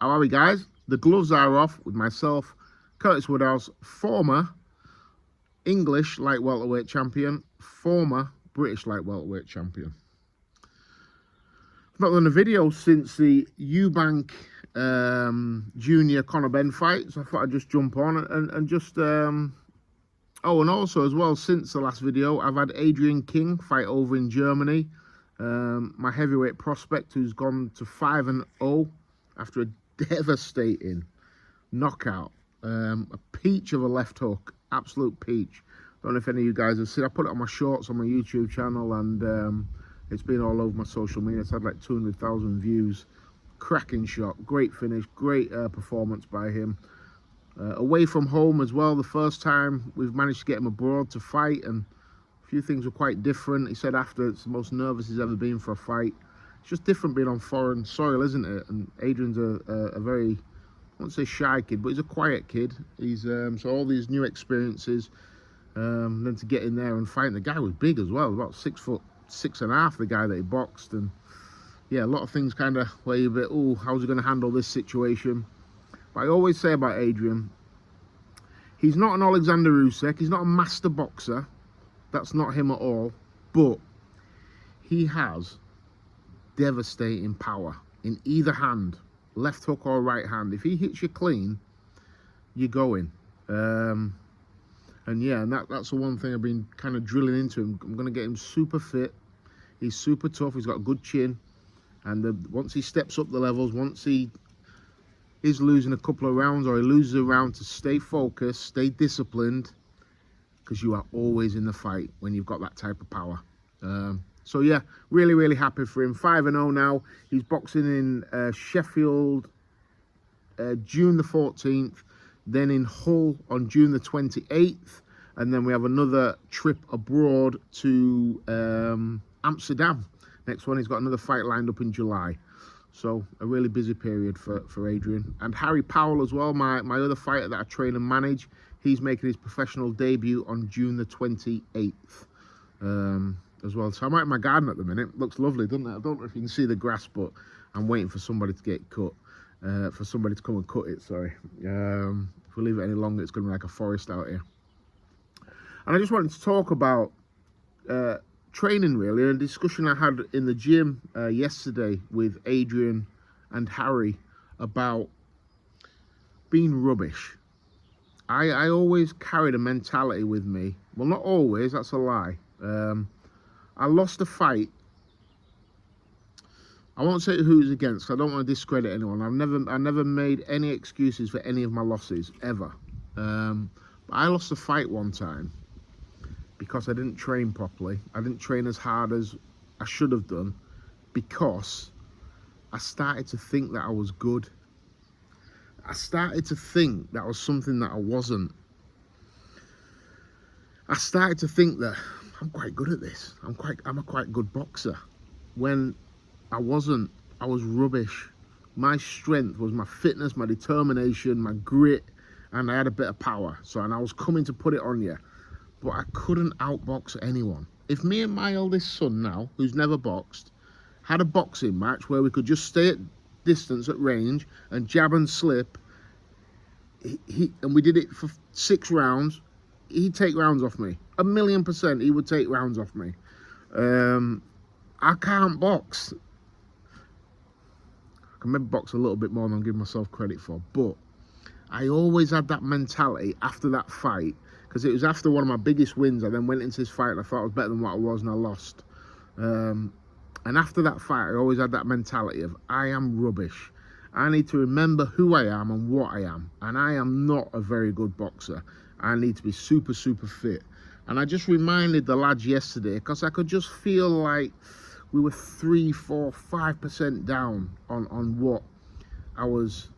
How are we, guys? The gloves are off with myself, Curtis Woodhouse, former English light welterweight champion, former British light welterweight champion. I've not done a video since the Eubank Junior Conor Benn fight, so I thought I'd just jump on and just... Oh, and also as well, since the last video, I've had Adrian King fight over in Germany. My heavyweight prospect who's gone to 5-0 after a devastating knockout. A peach of a left hook, absolute peach. Don't know if any of you guys have seen. I put it on my shorts on my YouTube channel, and it's been all over my social media. It's had like 200,000 views. Cracking shot, great finish, great performance by him. Away from home as well, the first time we've managed to get him abroad to fight, and a few things were quite different. He said after it's the most nervous he's ever been for a fight. It's just different being on foreign soil, isn't it? And Adrian's a very, I won't say shy kid, but he's a quiet kid. He's so all these new experiences, then to get in there and fight. The guy was big as well, about 6'6.5", the guy that he boxed, and yeah, a lot of things kind of where you're a bit, oh, how's he going to handle this situation? But I always say about Adrian, he's not an Alexander Usyk, he's not a master boxer, that's not him at all, but he has devastating power in either hand, left hook or right hand. If he hits you clean, you're going. And yeah, and that's the one thing I've been kind of drilling into him. I'm going to get him super fit, he's super tough, he's got a good chin, and once he steps up the levels, once he is losing a couple of rounds or he loses a round, to stay focused, stay disciplined, because you are always in the fight when you've got that type of power. So yeah, really happy for him. 5-0 now. He's boxing in Sheffield June the 14th, then in Hull on June the 28th, and then we have another trip abroad to Amsterdam. Next one, he's got another fight lined up in July. So a really busy period for Adrian. And Harry Powell as well, my other fighter that I train and manage. He's making his professional debut on June the 28th as well. So I'm out in my garden at the minute. Looks lovely, doesn't it? I don't know if you can see the grass, but I'm waiting for somebody to get cut. For somebody to come and cut it, sorry. If we leave it any longer, it's going to be like a forest out here. And I just wanted to talk about training, really, and a discussion I had in the gym yesterday with Adrian and Harry about being rubbish. I always carried a mentality with me. Well, not always, that's a lie. I lost a fight. I won't say who it's against, 'cause I don't want to discredit anyone. I never made any excuses for any of my losses, ever. But I lost a fight one time because I didn't train properly. I didn't train as hard as I should have done, because I started to think that I was good. I started to think that I was something that I wasn't. I started to think that I'm quite good at this. I'm a quite good boxer. When I wasn't. I was rubbish. My strength was my fitness, my determination, my grit, and I had a bit of power. And I was coming to put it on you. But I couldn't outbox anyone. If me and my eldest son now, who's never boxed, had a boxing match where we could just stay at distance, at range, and jab and slip, and we did it for 6 rounds, he'd take rounds off me. 1,000,000% he would take rounds off me. I can't box. I can maybe box a little bit more than I'm giving myself credit for, but I always had that mentality after that fight, because it was after one of my biggest wins. I then went into this fight and I thought I was better than what I was, and I lost. And after that fight, I always had that mentality of, I am rubbish. I need to remember who I am and what I am. And I am not a very good boxer. I need to be super fit. And I just reminded the lads yesterday, because I could just feel like we were 3, 4, 5% down on what I was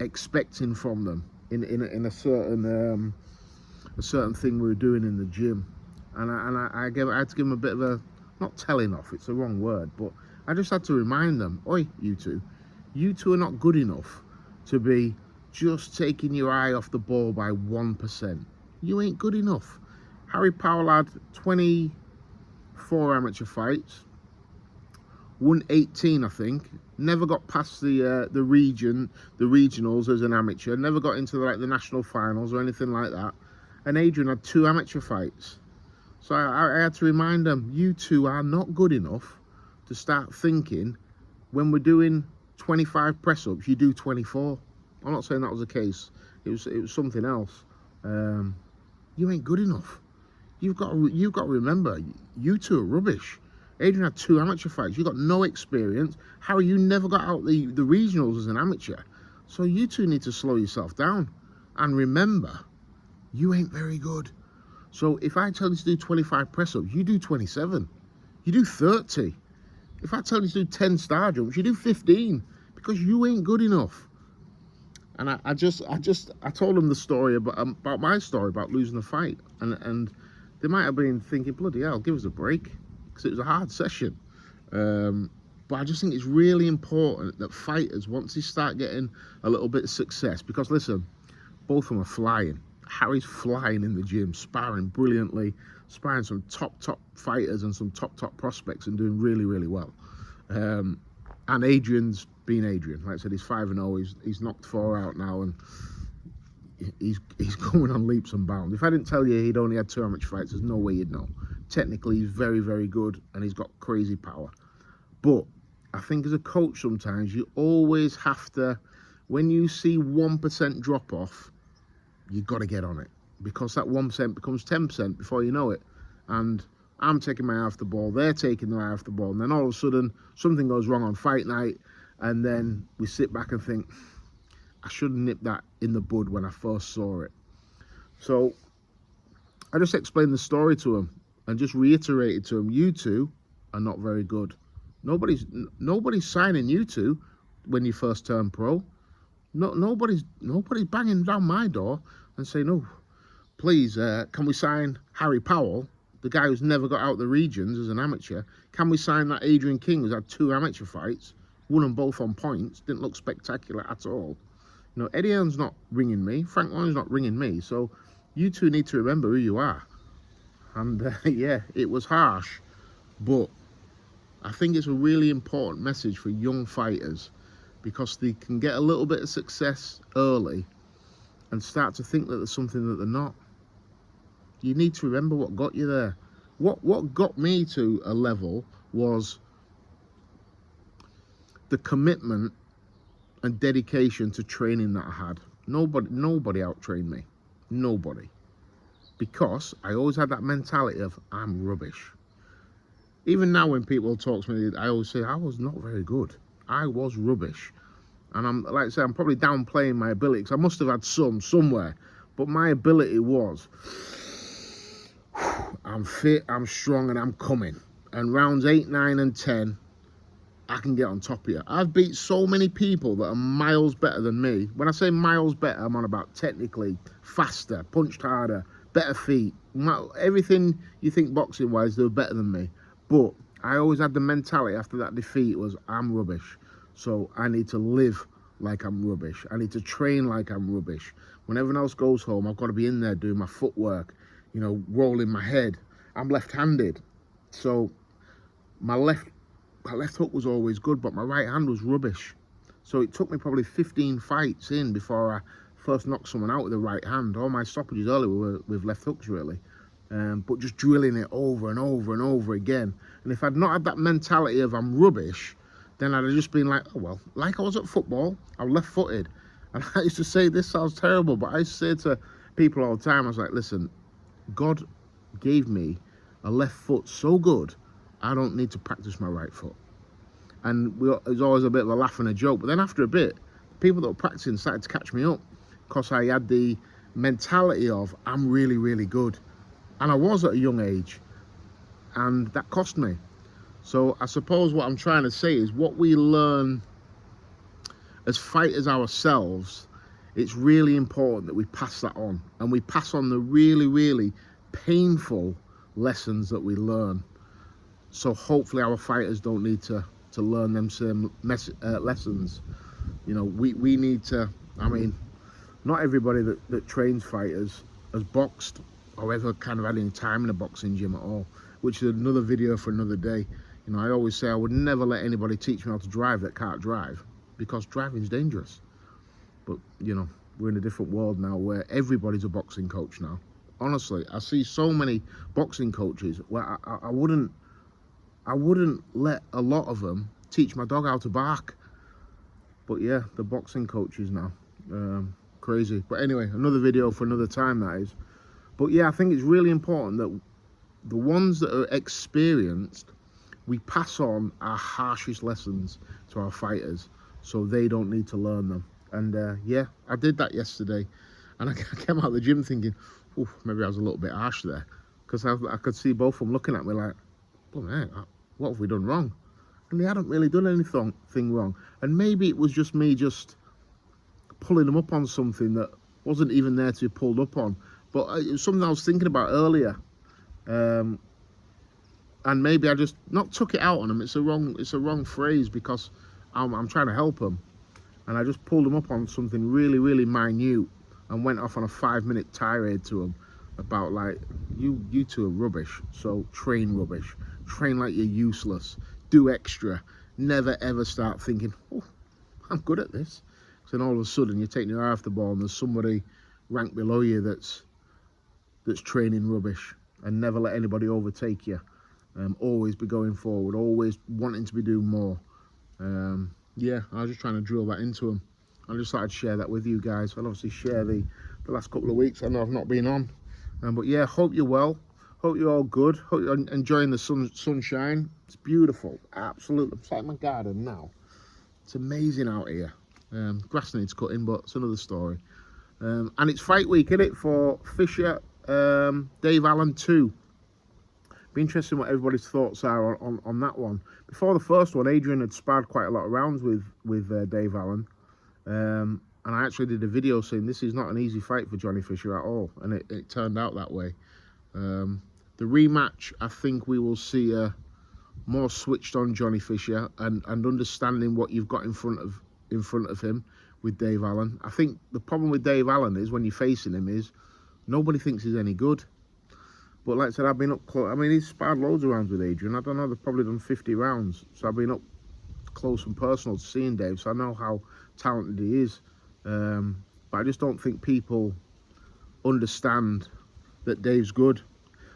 expecting from them in a certain thing we were doing in the gym, and I had to give them a bit of a, not telling off, it's the wrong word, but I just had to remind them, oi, you two are not good enough to be just taking your eye off the ball by 1%. You ain't good enough. Harry Powell had 24 amateur fights, won 18, I think. Never got past the regionals as an amateur. Never got into like the national finals or anything like that. And Adrian had 2 amateur fights. So I had to remind them, you two are not good enough to start thinking when we're doing 25 press-ups, you do 24. I'm not saying that was the case. It was something else. You ain't good enough. You've got to remember, you two are rubbish. Adrian had 2 amateur fights. You got no experience. Harry, you never got out the regionals as an amateur. So you two need to slow yourself down. And remember, you ain't very good. So if I tell you to do 25 press-ups, you do 27. You do 30. If I tell you to do 10 star jumps, you do 15. Because you ain't good enough. And I told them the story about my story about losing the fight. And they might have been thinking, bloody hell, give us a break. Because it was a hard session. But I just think it's really important that fighters, once they start getting a little bit of success, because listen, both of them are flying. Harry's flying in the gym, sparring brilliantly, sparring some top fighters and some top prospects and doing really, really well. And Adrian's been Adrian. Like I said, he's 5-0. He's knocked 4 out now, and he's going on leaps and bounds. If I didn't tell you he'd only had 2 amateur fights, there's no way you'd know. Technically, he's very, very good, and he's got crazy power. But I think as a coach, sometimes you always have to, when you see 1% drop off, you've got to get on it, because that 1% becomes 10% before you know it. And I'm taking my eye off the ball, they're taking their eye off the ball, and then all of a sudden something goes wrong on fight night, and then we sit back and think, I should have nipped that in the bud when I first saw it. So I just explained the story to him and just reiterated to him, you two are not very good. Nobody's signing you two when you first turn pro. Nobody's banging down my door and saying, oh, please, can we sign Harry Powell, the guy who's never got out the regions as an amateur? Can we sign that Adrian King, who's had 2 amateur fights, won them both on points, didn't look spectacular at all? You know, Eddie Hearn's not ringing me, Frank Warren's not ringing me, so you two need to remember who you are. And yeah, it was harsh, but I think it's a really important message for young fighters, because they can get a little bit of success early and start to think that there's something that they're not. You need to remember what got you there. What got me to a level was the commitment and dedication to training that I had. Nobody out-trained me. Nobody. Because I always had that mentality of, I'm rubbish. Even now when people talk to me, I always say, I was not very good. I was rubbish. And I'm, like I say, I'm probably downplaying my ability, because I must have had somewhere. But my ability was, I'm fit, I'm strong, and I'm coming. And rounds 8, 9, and 10, I can get on top of you. I've beat so many people that are miles better than me. When I say miles better, I'm on about technically faster, punched harder, better feet. Everything you think boxing-wise, they were better than me. But I always had the mentality after that defeat was, I'm rubbish. So I need to live like I'm rubbish. I need to train like I'm rubbish. When everyone else goes home, I've got to be in there doing my footwork, you know, rolling my head. I'm left-handed. So my left hook was always good, but my right hand was rubbish. So it took me probably 15 fights in before I first knocked someone out with the right hand. All my stoppages earlier were with left hooks, really. But just drilling it over and over and over again. And if I'd not had that mentality of I'm rubbish, then I'd have just been like, oh, well, like I was at football, I'm left-footed. And I used to say, this sounds terrible, but I used to say to people all the time, I was like, listen, God gave me a left foot so good, I don't need to practice my right foot. And it was always a bit of a laugh and a joke. But then after a bit, people that were practicing started to catch me up, because I had the mentality of, I'm really, really good. And I was at a young age, and that cost me. So I suppose what I'm trying to say is, what we learn as fighters ourselves, it's really important that we pass that on, and we pass on the really, really painful lessons that we learn. So hopefully our fighters don't need to learn them same lessons. You know, we need to, I mean, not everybody that trains fighters has boxed or ever kind of had any time in a boxing gym at all, which is another video for another day. You know, I always say I would never let anybody teach me how to drive that can't drive, because driving's dangerous. But, you know, we're in a different world now where everybody's a boxing coach now. Honestly, I see so many boxing coaches where I wouldn't let a lot of them teach my dog how to bark. But yeah, the boxing coaches now. Crazy. But anyway, another video for another time, that is. But yeah, I think it's really important that the ones that are experienced, we pass on our harshest lessons to our fighters so they don't need to learn them. And yeah, I did that yesterday. And I came out of the gym thinking, oof, maybe I was a little bit harsh there. Because I could see both of them looking at me like, oh man, what have we done wrong? And they hadn't really done anything wrong. And maybe it was just me just pulling them up on something that wasn't even there to be pulled up on. But it was something I was thinking about earlier. And maybe I just not took it out on them. It's a wrong phrase, because I'm trying to help them, and I just pulled them up on something really, really minute, and went off on a 5-minute tirade to them about, like, you two are rubbish. So train rubbish. Train like you're useless. Do extra. Never ever start thinking, oh, I'm good at this. So then all of a sudden you're taking your eye off the ball and there's somebody ranked below you that's training rubbish. And never let anybody overtake you. Always be going forward, always wanting to be doing more. Yeah, I was just trying to drill that into them. I just thought I'd share that with you guys. I'll obviously share the last couple of weeks. I know I've not been on. But yeah, hope you're well. Hope you're all good. Hope you're enjoying the sunshine. It's beautiful. Absolutely. It's like my garden now. It's amazing out here. Grass needs cutting, but it's another story. And it's fight week, isn't it, for Fisher, Dave Allen 2. Be interesting what everybody's thoughts are on that one. Before the first one, Adrian had sparred quite a lot of rounds with Dave Allen. And I actually did a video saying this is not an easy fight for Johnny Fisher at all. And it turned out that way. The rematch, I think we will see a more switched on Johnny Fisher and understanding what you've got in front of him with Dave Allen. I think the problem with Dave Allen is when you're facing him is nobody thinks he's any good. But like I said, I've been up close. I mean, he's sparred loads of rounds with Adrian. I don't know, they've probably done 50 rounds. So I've been up close and personal to seeing Dave. So I know how talented he is. But I just don't think people understand that Dave's good.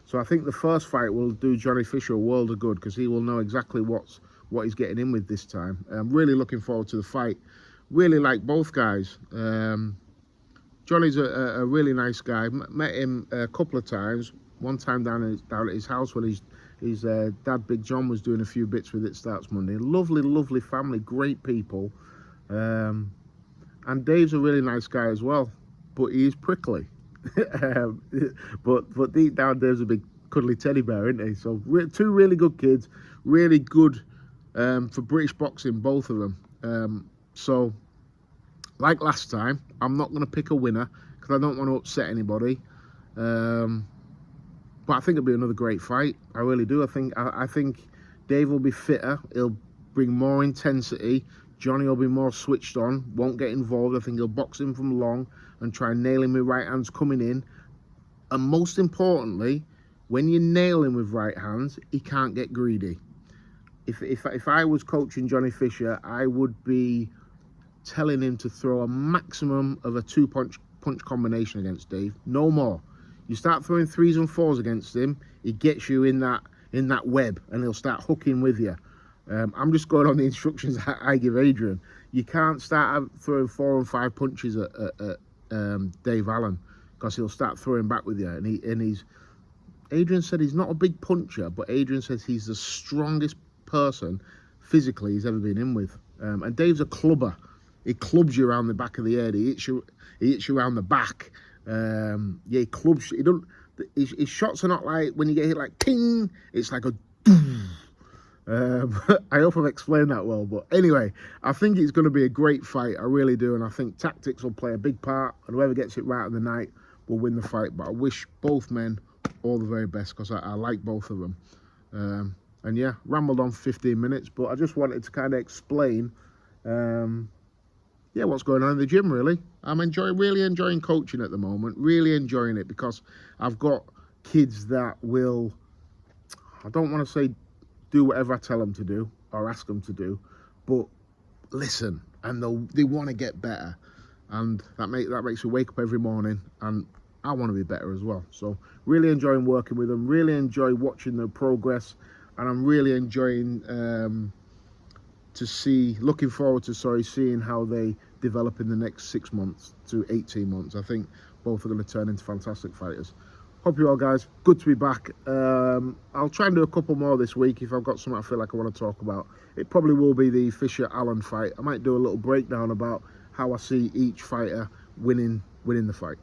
So I think the first fight will do Johnny Fisher a world of good, because he will know exactly what he's getting in with this time. I'm really looking forward to the fight. Really like both guys. Johnny's a really nice guy. Met him a couple of times. One time down at his house when his dad, Big John, was doing a few bits with It Starts Monday. Lovely, lovely family, great people. And Dave's a really nice guy as well, but he is prickly. But deep down, Dave's a big cuddly teddy bear, isn't he? So two really good kids, really good for British boxing, both of them. So like last time, I'm not going to pick a winner because I don't want to upset anybody. But I think it'll be another great fight. I really do. I think Dave will be fitter. He'll bring more intensity. Johnny will be more switched on. Won't get involved. I think he'll box him from long and try and nail him with right hands coming in. And most importantly, when you nail him with right hands, he can't get greedy. If I was coaching Johnny Fisher, I would be telling him to throw a maximum of a two-punch combination against Dave. No more. You start throwing 3s and 4s against him, he gets you in that web, and he'll start hooking with you. I'm just going on the instructions I give Adrian. You can't start throwing 4 and 5 punches at Dave Allen, because he'll start throwing back with you. And Adrian said he's not a big puncher, but Adrian says he's the strongest person physically he's ever been in with. And Dave's a clubber. He clubs you around the back of the head. He hits you around the back. Yeah, he clubs. His shots are not like when you get hit like ting. It's like a. I hope I've explained that well. But anyway, I think it's going to be a great fight. I really do, and I think tactics will play a big part. And whoever gets it right on the night will win the fight. But I wish both men all the very best, because I like both of them. And yeah, rambled on for 15 minutes, but I just wanted to kind of explain. Yeah, what's going on in the gym, really. I'm really enjoying coaching at the moment. Really enjoying it, because I've got kids that will, I don't want to say do whatever I tell them to do or ask them to do, but listen, and they want to get better, and that makes you wake up every morning, and I want to be better as well. So really enjoying working with them, really enjoy watching their progress, and I'm really enjoying looking forward to seeing how they develop in the next 6 months to 18 months. I think both are going to turn into fantastic fighters. Hope you all guys, good to be back. I'll try and do a couple more this week if I've got something I feel like I want to talk about. It probably will be the Fisher-Allen fight. I might do a little breakdown about how I see each fighter winning the fight.